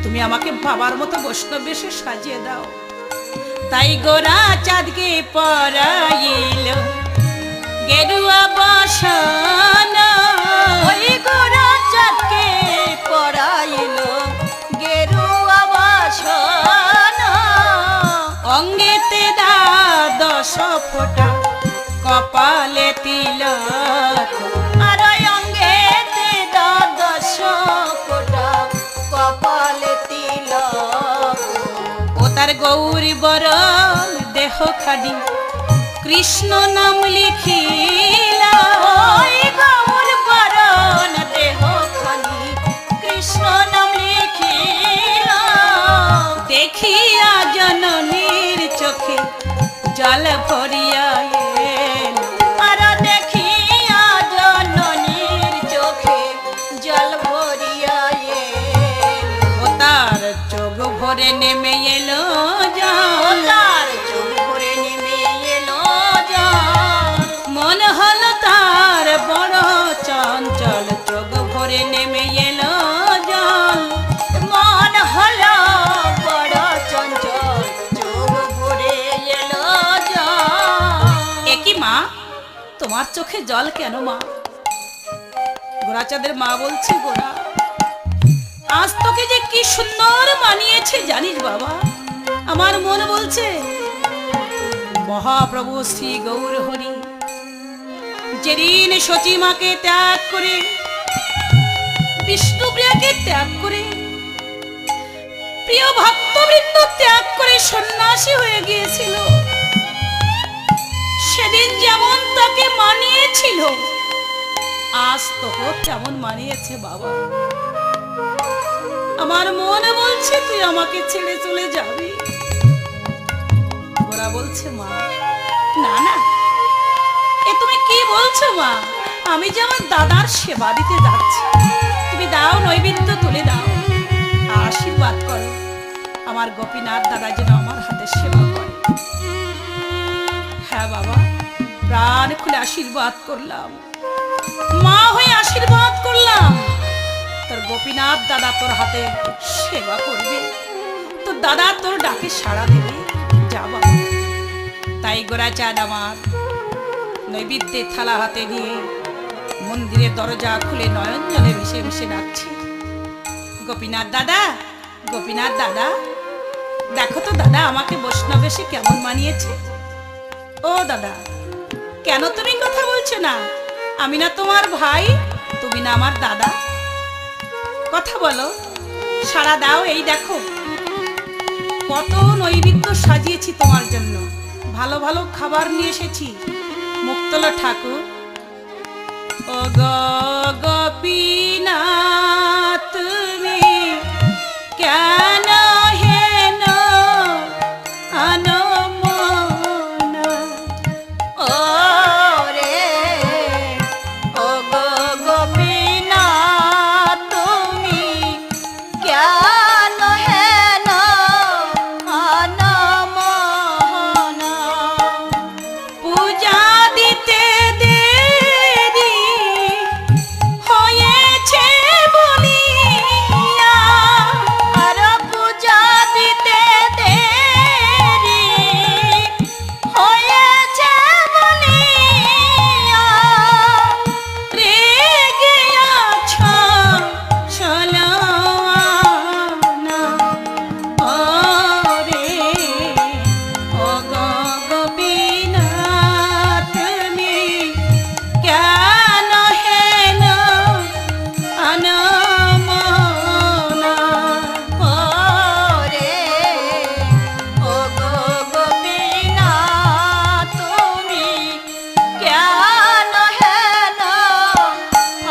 তুমি আমাকে বাবার মতো বৈষ্ণবেশে সাজিয়ে দাও। তাই গোরাচাঁদকে পরাইল গেরুয়া বসন, ওই গোরাচাঁদকে পরাইল গেরুয়া কপালে তিলক, আর অঙ্গেতে দ্বাদশ কোটা কপালে তিলক। ও তার গৌরী বরণ দেহ খানি কৃষ্ণ নাম লিখিলা। ওই গৌর বরণ দেহ খানি কৃষ্ণ নাম লিখিলা। দেখিয়া জননীর চোখে জল ভরিয়া এল, আর দেখিয়া জননীর চোখে জল ভরিয়া এল। ও তার চোখ ভরে নেমে এলো ও জল, তার চোখ ভরে নেমে এলো জল। মন হল তার বড় চঞ্চল, চোখ ভরে নেমে এলো জল। মন হলো বড় চঞ্চল, চোখ ভরে এলো জল। একই মা, তোমার চোখে জল কেন মা? গোরাচাঁদের মা বলছে, গোরা আজ তোকে যে কি সুন্দর মানিয়েছে জানিস বাবা। আমার মন বলছে মহাপ্রভু শ্রী গৌর হরি যেদিন সচিমাকে ত্যাগ করে, বিষ্ণুপ্রিয়াকে ত্যাগ করে, প্রিয় ভক্তবৃন্দ ত্যাগ করে সন্ন্যাসী হয়ে গিয়েছিল, সেদিন যেমন তাকে মানিয়েছিল আজ তোকে তেমন মানিয়েছে বাবা। আমার মন বলছে তুই আমাকে ছেড়ে চলে যাবি। ওরা বলছে মা, না না, এ তুমি কি বলছো মা? আমি যে আমার দাদার সেবা দিতে যাচ্ছি, তুমি দাও, নৈবেদ্য তুলে দাও, আশীর্বাদ করো আমার গোপীনাথ দাদা যেন আমার হাতে সেবা করে। হ্যাঁ বাবা, প্রাণ খুলে আশীর্বাদ করলাম, মা হয়ে আশীর্বাদ করলাম, তোর গোপীনাথ দাদা তোর হাতে সেবা করবে, তোর দাদা তোর ডাকে সাড়া দেবে, যা বাবা। তাই গোরাচাঁদ আমার নৈবেদ্যের থালা হাতে নিয়ে মন্দিরের দরজা খুলে নয়ন জলে ভেসে ভেসে ডাকছে, গোপীনাথ দাদা, গোপীনাথ দাদা, দেখো তো দাদা আমাকে বৈষ্ণব এসে কেমন মানিয়েছে। ও দাদা, কেন তুমি কথা বলছো না? আমি না তোমার ভাই, তুমি না আমার দাদা? কথা বলো, সাড়া দাও। এই দেখো কত নৈবেদ্য সাজিয়েছি তোমার জন্য, ভালো ভালো খাবার নিয়ে এসেছি। মুক্তলা ঠাকুর, ও গোপীনাথ তুমি কেন হেন আনমনা। ও রে ও গো গোপীনাথ তুমি কেন হেন অনমনা। পূজা দিতে দেরি হয়েছে বলিয়া, আর পূজা দিতে দেরি হয়েছে বলিয়া। রেগে আছো সলোয়ানা। ও রে ও গো গোপীনাথ তুমি কেন হেন আনমনা। ও রে ও গো গোপীনাথ তুমি কেন হেন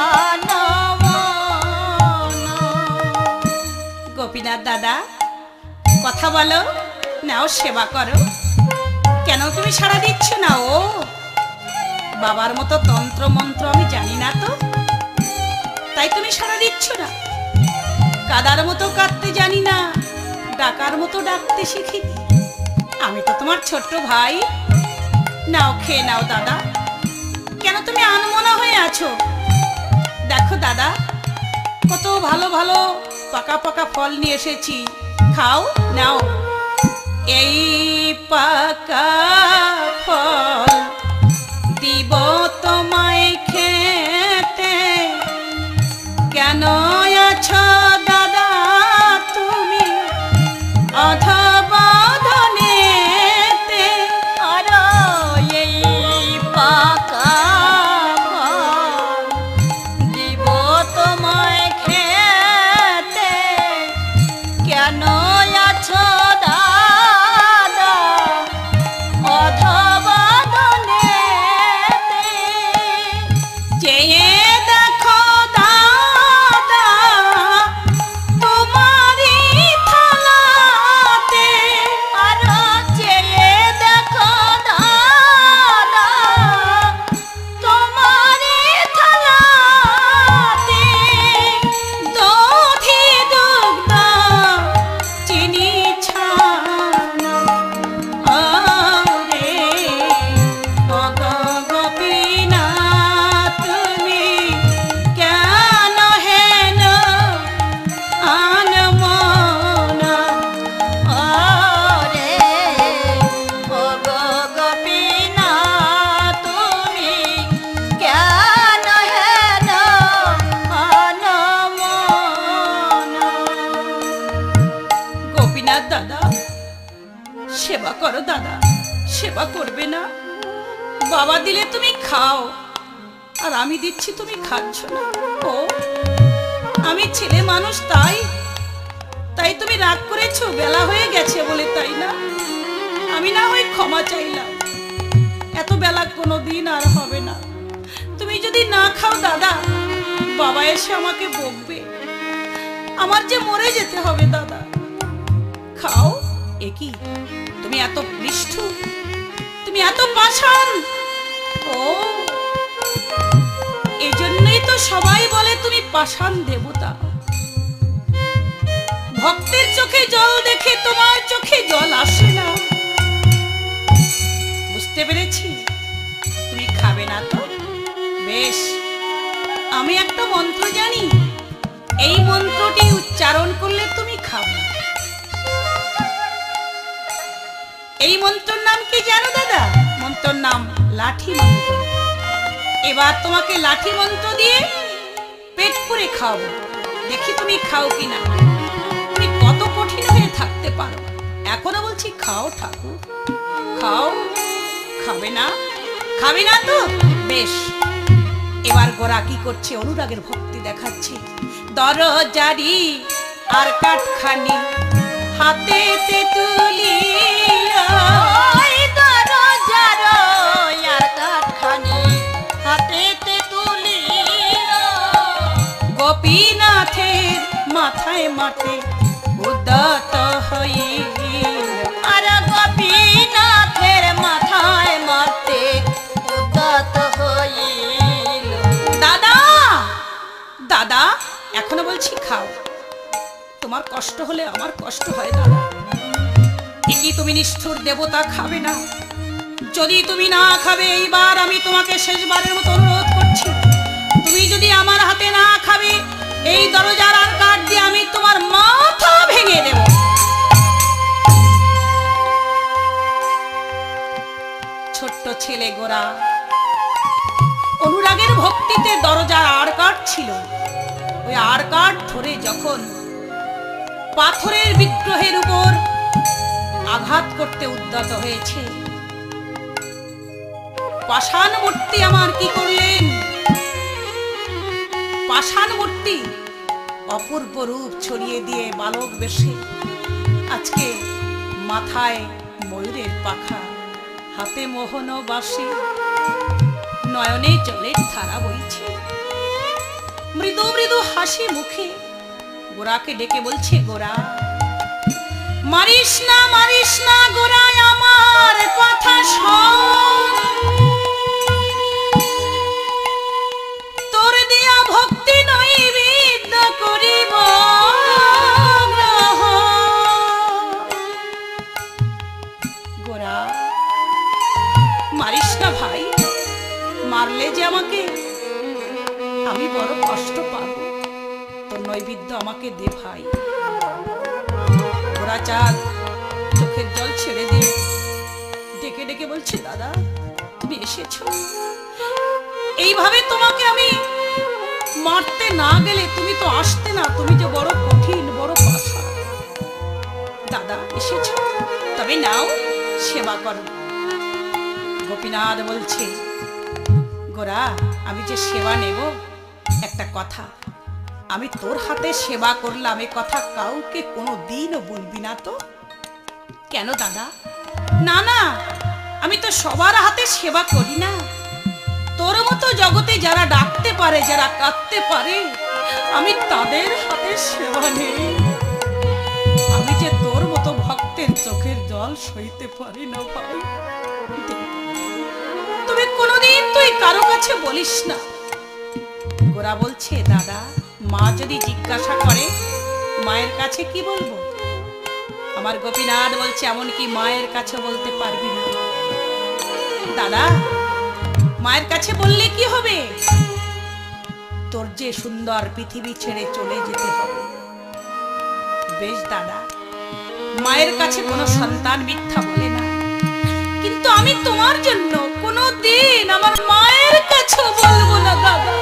অনমনা। গোপীনাথ দাদা, কথা বলো, নাও সেবা করো। কেন তুমি সাড়া দিচ্ছ না? ও বাবার মতো তন্ত্র মন্ত্র আমি জানি না তো, তাই তুমি সাড়া দিচ্ছ না। কাদার মতো কাঁদতে জানি না, ডাকার মতো ডাকতে শিখিনি। আমি তো তোমার ছোট্ট ভাই। নাও খেয়ে নাও দাদা। কেন তুমি আনমনা হয়ে আছো? দেখো দাদা, কত ভালো ভালো পাকা পাকা ফল নিয়ে এসেছি, খাও, নাও। এই পাকা ফল দিব তোমায় খেতে, কেন আছো দাদা তুমি অধবাদনেতে। আর এই পাক চেয়ে দেখো দাদা তোমারই থালাতে, আরো চেয়ে দেখো দাদা তোমারই থালাতে, দধি দুগ্ধ চিনি ছানা, আরে অগ গোপীনাথ তুমি কেন হেন আনমনা, ওরে ও গো গোপীনাথ তুমি কেন হেন অনমনা। গোপীনাথ দাদা সেবা করো দাদা, সেবা করবে না? বাবা দিলে তুমি খাও, আর আমি দিচ্ছি তুমি খাচ্ছ না। ও আমি ছেলে মানুষ, তাই তাই তুমি রাগ করেছো বেলা হয়ে গেছে বলে, তাই না? আমি না হয় ক্ষমা চাইলাম, এত বেলা কোনো দিন আর হবে না। তুমি যদি না খাও দাদা, বাবা এসে আমাকে বকবে, আমার যে মরে যেতে হবে দাদা। খাও। এ কি তুমি এত নিষ্ঠুর, তুমি এত পাষাণ? ও এই জন্যই তো সবাই বলে তুমি পাষাণ দেবতা। ভক্তের চোখে জল দেখে তোমার চোখে জল আসে না, বুঝতে পেরেছি। তুমি খাবে না তো বেশ, আমি একটা মন্ত্র জানি, এই মন্ত্রটি উচ্চারণ করলে তুমি খাবে। এই মন্ত্রের নাম কি জানো দাদা? মন্ত্রের নাম লাঠি মন্ত্র। এবার তোমাকে লাঠি মন্ত্র দিয়ে পেট পুরে খাওয়াবো, দেখি তুমি খাও কিনা, তুমি কত কঠিন হয়ে থাকতে পারো। এখনো বলছি খাও ঠাকুর, খাও। খাবে না? খাবে না তো বেশ। এবার গোরা কি করছে? অনুরাগের ভক্তি দেখাচ্ছে। দরজারি আর কাঠখানি হাতে তুলি, ওই দরজার আর কাঠখানি হাতেতে তুলিল, গোপীনাথের মাথায় মাঠে উদ্যত হইল, আর গোপীনাথের মাথায় মারতে উদ্যত হইল। দাদা দাদা এখনো বলছি খাও, তোমার কষ্ট হলে আমার কষ্ট হয় দাদা। ঠিকই তুমি নিষ্ঠুর দেবতা, খাবে না? যদি তুমি না খাবে, এইবার আমি তোমাকে শেষবারের মতো অনুরোধ করছি, তুমি যদি আমার হাতে না খাবে, এই দরজার আর কাঠ দিয়ে আমি তোমার মাথা ভেঙে দেব। ছোট্ট ছেলে গোরা অনুরাগের ভক্তিতে দরজার আর কাঠ ছিল, ওই আর কাঠ ধরে যখন পাথরের বিগ্রহের উপর আঘাত করতে উদ্যত হয়েছে, পাষাণ মূর্তি আমার কি করলেন? পাষাণ মূর্তি অপূর্ব রূপ ছড়িয়ে দিয়ে বালক বেশে আজকে মাথায় ময়ূরের পাখা, হাতে মোহন বাঁশি, নয়নে জলের ধারা বইছে, মৃদু মৃদু হাসি মুখে গোরাকে ডেকে বলছে, গোরা মারিস না গোরা, আমার কথা শোন, তোর দিয়া ভক্তি নৈবেদ্য করিব গোরা। মারিস না ভাই, মারলে যে আমাকে আমি বড় কষ্ট পাবো, তোর নৈবেদ্য আমাকে দে ভাই। গোরাচাঁদ চোখের জল ছেড়ে দিয়ে ডেকে ডেকে বলছে, দাদা তুমি এসেছো, এইভাবে তোমাকে আমি মারতে না গেলে তুমি তো আসতে না, তুমি যে বড় কঠিন, বড় পাষাণ। দাদা এসেছো, তবে নাও সেবা করো। গোপীনাথ বলছে, গোরা আমি যে সেবা নেব, একটা কথা, আমি তোর হাতে সেবা করলাম এ কথা কাউকে কোনো দিনও বলবি না তো? কেন দাদা? না না, আমি তো সবার হাতে সেবা করি না, তোর মতো জগতে যারা ডাকতে পারে, যারা কাঁদতে পারে, আমি তাদের হাতে সেবা নেই। আমি যে তোর মতো ভক্তের চোখের জল সইতে পারি না ভাই। তবে কোনোদিন তুই কারো কাছে বলিস না। গোরা বলছে, দাদা, মা যদি জিজ্ঞাসা করে মায়ের কাছে কি বলবো? আমার গোপীনাথ বলছে, এমনকি মায়ের কাছে বলতে পারবি না। দাদা, মায়ের কাছে বললে কি হবে? তোর যে সুন্দর পৃথিবী ছেড়ে চলে যেতে হবে। বেশ দাদা, মায়ের কাছে কোনো সন্তান মিথ্যা বলে না, কিন্তু আমি তোমার জন্য কোনো দিন আমার মায়ের কাছে বলবো না দাদা।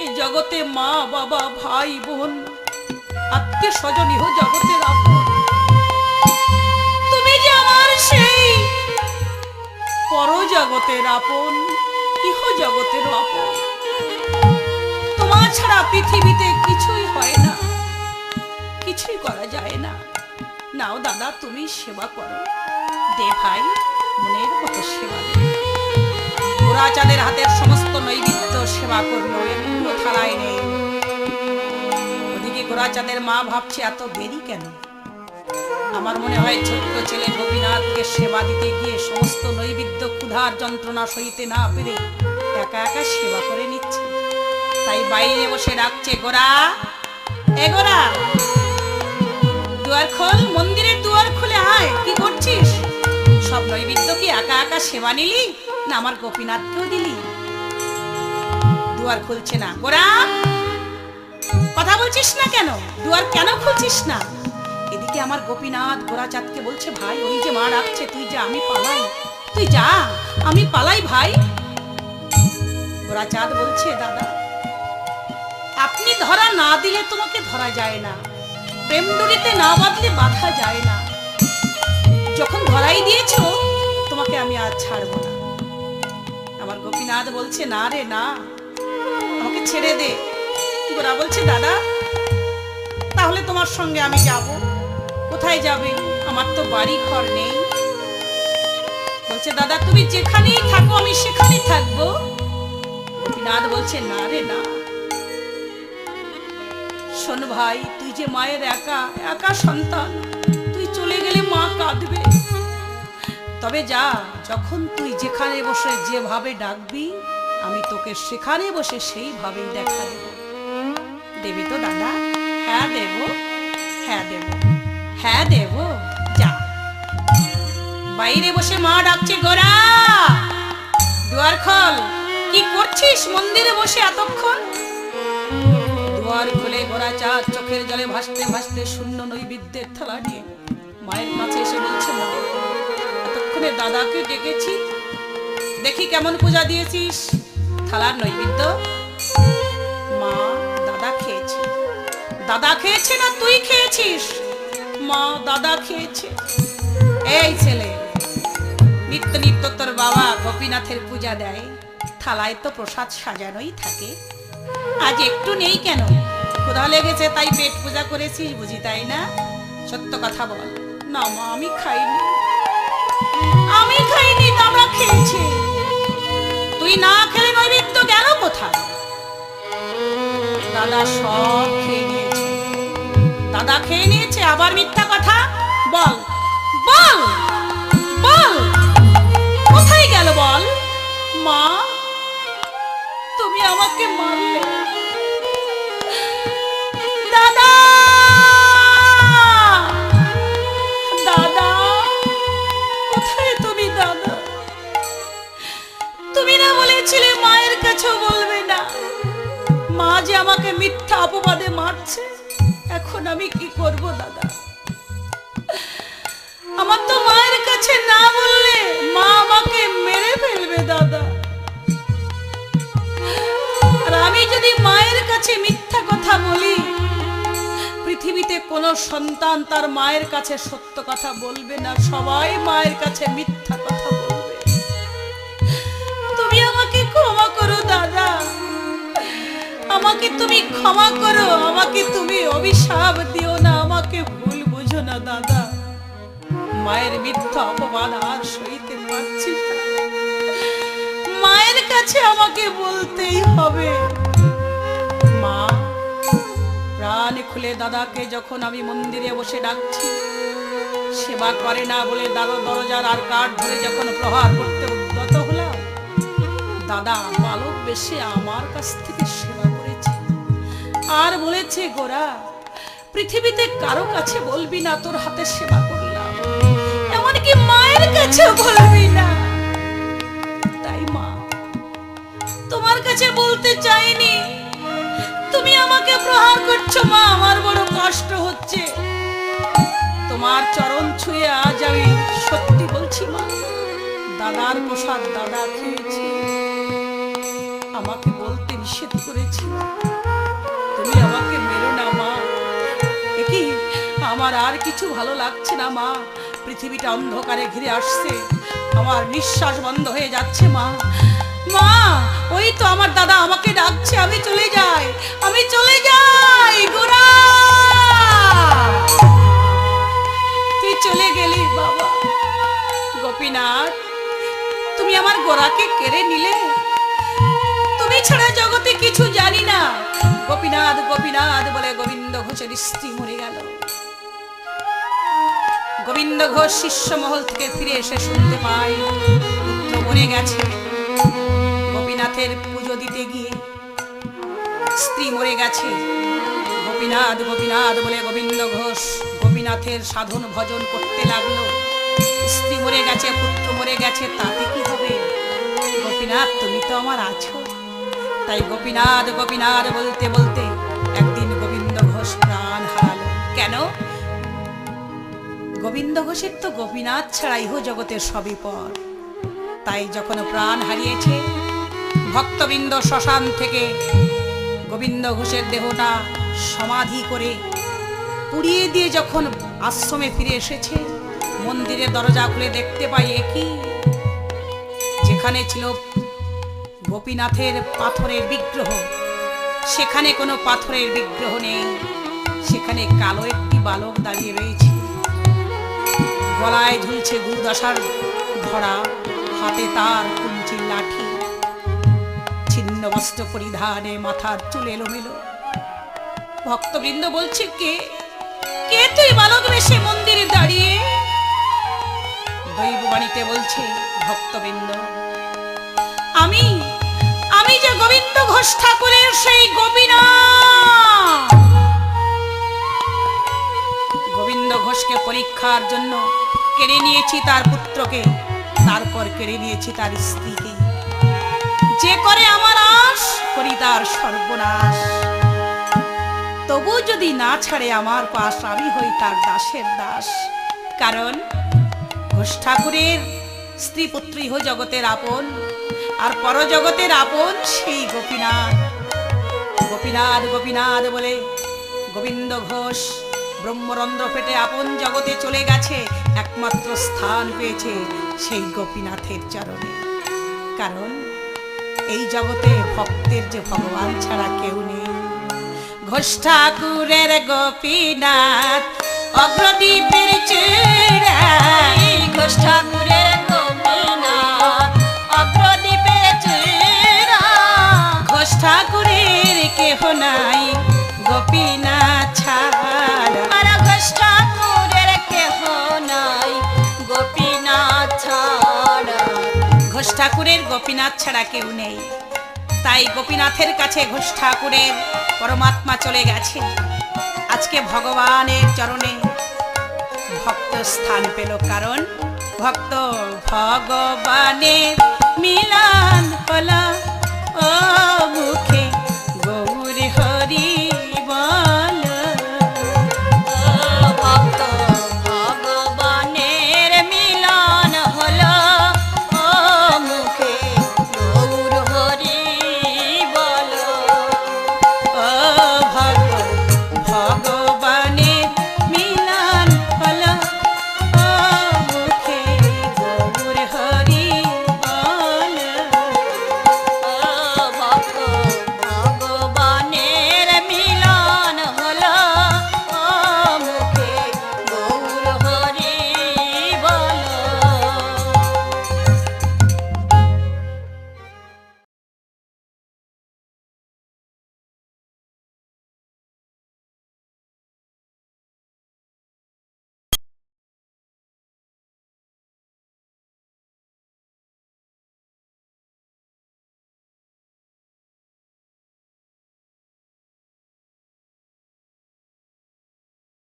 এই জগতে মা বাবা ভাই বোন আত্মীয় স্বজন ইহ জগতের আপন। তুমি যে আমার সেই পরজগতের আপন, ইহ জগতের আপন। তোমার ছাড়া পৃথিবীতে কিছুই হয় না, কিছুই করা যায় না। নাও দাদা, তুমি সেবা করো। দে ভাই, মনের মতো সেবা দে। গোরাচাঁদের হাতের সমস্ত নৈবেদ্য সেবা করলো, একটু থালায় নেই। ওদিকে গোরাচাঁদের মা ভাবছে, এত দেরি কেন? আমার মনে হয় ছোট্ট ছেলে গোপীনাথকে সেবা দিতে গিয়ে সমস্ত নৈবেদ্য ক্ষুধার যন্ত্রণা সইতে না পেরে একা একা সেবা করে নিচ্ছে। তাই বাইরে বসে ডাকছে, গোরা, এ গোরা, দুয়ার খোল, মন্দিরের দুয়ার খুলে আয়। কি করছিস? সব নৈবেদ্য কি একা একা সেবা নিলি, না আমার গোপীনাথকেও দিলি? দুয়ার খুলছে না। গোরা, কথা বলছিস না কেন? দুয়ার কেন খুলছিস না? এদিকে আমার গোপীনাথ গোরাচাঁদকে বলছে, ভাই, ওই যে মা ডাকছে, তুই যা, আমি পালাই। তুই যা, আমি পালাই ভাই। গোরাচাঁদ বলছে, দাদা, আপনি ধরা না দিলে তোমাকে ধরা যায় না, প্রেম ডোরিতে না বাঁধলে বাঁধা যায় না। যখন ধরাই দিয়েছো, তোমাকে আমি আজ ছাড়বো না। আমার গোপীনাথ বলছে, না রে না, আমাকে ছেড়ে দে। গোরা বলছে, দাদা, তাহলে তোমার সঙ্গে আমি যাব। কোথায় যাবে? আমার তো বাড়ি ঘর নেই। বলছে, দাদা, তুমি যেখানেই থাকো আমি সেখানেই থাকবো। গোপীনাথ বলছে, না রে না, শোন ভাই, তুই যে মায়ের একা একা সন্তান, তুই চলে গেলে মা কাঁদবে। তবে যা, যখন তুই যেখানে বসে যেভাবে ডাকবি, আমি তোকে সেখানে বসে সেইভাবেই দেখা দেব। দেবি তো দাদা? হ্যাঁ দেব, হ্যাঁ দেব, হ্যাঁ দেব। যা। বাইরে বসে মা ডাকছে, গোরা, দুয়ার খোল। কি করছিস মন্দিরে বসে এতক্ষণ? দুয়ার খুলে গোরাচাঁদ চোখের জলে ভাসতে ভাসতে শূন্য নৈবেদ্যের থালা নিয়ে মায়ের কাছে এসে বলছে, মা, এতক্ষণে দাদাকে ডেকেছি, দেখি কেমন পূজা দিয়েছিস। থালার নৈবেদ্য? মা, দাদা খেয়েছে। দাদা খেয়েছে না তুই খেয়েছিস? মা, দাদা খেয়েছে। এই ছেলে, নিত্য নিত্য তোর বাবা গোপীনাথের পূজা দেয়, থালায় তো প্রসাদ সাজানোই থাকে, আজ একটু নেই কেন? ক্ষুধা লেগেছে তাই পেট পূজা করেছিস বুঝি, তাই না? সত্য কথা বল। না মা, আমি খাইনি। আমি খাইনি, দাদা খেয়েছে। তুই না খেলে নৈবেদ্য গেল কোথায়? দাদা সব খেয়ে নিয়েছে। দাদা খেয়ে নিয়েছে, আবার মিথ্যা কথা? বল বল বল, কোথায় গেল বল? মা, তুমি আমাকে মারলে। দাদা, দাদা, কোথায় তুমি? দাদা, তুমি না বলেছিলে মায়ের কাছেও বলবে না? মা যে আমাকে মিথ্যা অপবাদে মারছে, এখন আমি কি করব দাদা? আমার তো মায়ের কাছে না বললে মা আমাকে মেরে ফেলবে দাদা। আর আমি যদি মায়ের কাছে মিথ্যা কথা বলি, পৃথিবীতে কোনো সন্তান তার মায়ের কাছে সত্য কথা বলবে না, সবাই মায়ের কাছে মিথ্যা কথা বলবে। তুমি আমাকে ক্ষমা করো দাদা, আমাকে তুমি ক্ষমা করো, আমাকে তুমি অভিশাপ দিও না, আমাকে ভুল বুঝো না দাদা। মায়ের মিথ্যা অপমান আর সইতে পাচ্ছিস না, মায়ের কাছে আমাকে বলতেই হবে। মা, প্রাণ খুলে দাদাকে যখন আমি মন্দিরে বসে ডাকছি, সেবা করে না বলে দাদা দরজার আর কাঠ ধরে যখন প্রহার করতে উদ্যত হলাম, দাদা বালক বেশে আমার কাছ থেকে সেবা করেছে আর বলেছে, গোরা পৃথিবীতে কারো কাছে বলবি না তোর হাতে সেবা করলাম, এমনকি মায়ের কাছে বলবি না। তাই মা, তোমার কাছে বলতে চাইনি, তুমি আমাকে প্রহার করছো মা, আমার বড় কষ্ট হচ্ছে। তোমার চরণ ছুঁয়ে আজ আমি সত্যি বলছি মা, দাদার প্রসাদ দাদা খেয়েছে, আমাকে বলতে নিষেধ করেছি, তুমি আমাকে মেরো না মা। কি আমার আর কিছু ভালো লাগছে না মা, পৃথিবীটা অন্ধকারে ঘিরে আসছে, আমার নিঃশ্বাস বন্ধ হয়ে যাচ্ছে মা। মা, ওই তো আমার দাদা আমাকে ডাকছে, আমি চলে যাই, আমি চলে যাই। গোরা, তুই চলে গেলি বাবা। গোপীনাথ, তুমি আমার গোরাকে কেড়ে নিলে, তুমি ছাড়া জগতে কিছু জানি না। গোপীনাথ গোপীনাথ বলে গোবিন্দ ঘোষের স্ত্রী মরে গেল। গোবিন্দ ঘোষ শিষ্য মহল থেকে ফিরে এসে শুনতে পায় পুত্র মরে গেছে। গোপীনাথের পুজো দিতে গিয়ে স্ত্রী মরে গেছে। গোপীনাথ গোপীনাথ বলে গোবিন্দ ঘোষ গোপীনাথের সাধন ভজন করতে লাগলো। স্ত্রী মরে গেছে, পুত্র মরে গেছে, তাতে কি হবে? গোপীনাথ, তুমি তো আমার আছো। তাই গোপীনাথ গোপীনাথ বলতে বলতে একদিন গোবিন্দ ঘোষ প্রাণ হারালো। কেন? গোবিন্দ ঘোষের তো গোপীনাথ ছাড়া ইহ জগতের সবই পর। তাই যখন প্রাণ হারিয়েছে, ভক্তবৃন্দ শ্মশান থেকে গোবিন্দ ঘোষের দেহটা সমাধি করে পুড়িয়ে দিয়ে যখন আশ্রমে ফিরে এসেছে, মন্দিরের দরজা খুলে দেখতে পাই একই, যেখানে ছিল গোপীনাথের পাথরের বিগ্রহ, সেখানে কোনো পাথরের বিগ্রহ নেই। সেখানে কালো একটি বালক দাঁড়িয়ে রয়েছে, গলায় ঝুলছে গুরুদশার ধরা, হাতে তার কুঞ্চির লাঠি, ছিন্ন বস্ত্র পরিধানে, মাথার চুল এলোমেলো। ভক্তবৃন্দ বলছে, কে কে তুই বালক বেশে মন্দিরে দাঁড়িয়ে? দৈববাণীতে বলছে ভক্তবৃন্দ, আমি আমি যে গোবিন্দ ঘোষ ঠাকুরের সেই গোপীনাথ। গোবিন্দ ঘোষকে পরীক্ষার জন্য কেড়ে নিয়েছি তার পুত্রকে, তারপর কেড়ে নিয়েছি তার স্ত্রীকে। যে করে আমার আশ, করি তার সর্বনাশ। তবু যদি না ছাড়ে আমার পাশ, আমি হই তার দাসের দাস। কারণ ঘোষ ঠাকুরের স্ত্রী পুত্র ইহ জগতের আপন, আর পরজগতের আপন সেই গোপীনাথ। গোপীনাথ গোপীনাথ বলে গোবিন্দ ঘোষ ব্রহ্মরন্ধ্র পেটে আপন জগতে চলে গেছে, একমাত্র স্থান পেয়েছে সেই গোপীনাথের চরণে। কারণ এই জগতে ভক্তের যে ভগবান ছাড়া কেউ নেই। ঘোষ ঠাকুরের গোপীনাথ অগ্রদীপের চূড়ায়, ঘোষ ঠাকুরের গোপীনাথ অগ্রদীপের চূড়ায়। ঘোষ ঠাকুরের কেহ নাই গোপীনাথ ছাড়া। আর ঘোষ ঠাকুরের কেহ নাই গোপীনাথ ছাড়া। ঘোষ ঠাকুরের গোপীনাথ ছাড়া কেউ নেই। তাই গোপীনাথের কাছে ঘোষ ঠাকুরের পরমাত্মা চলে গেছে। আজকে ভগবানের চরণে ভক্ত স্থান পেল, কারণ ভক্ত ভগবানের মিলন হলো।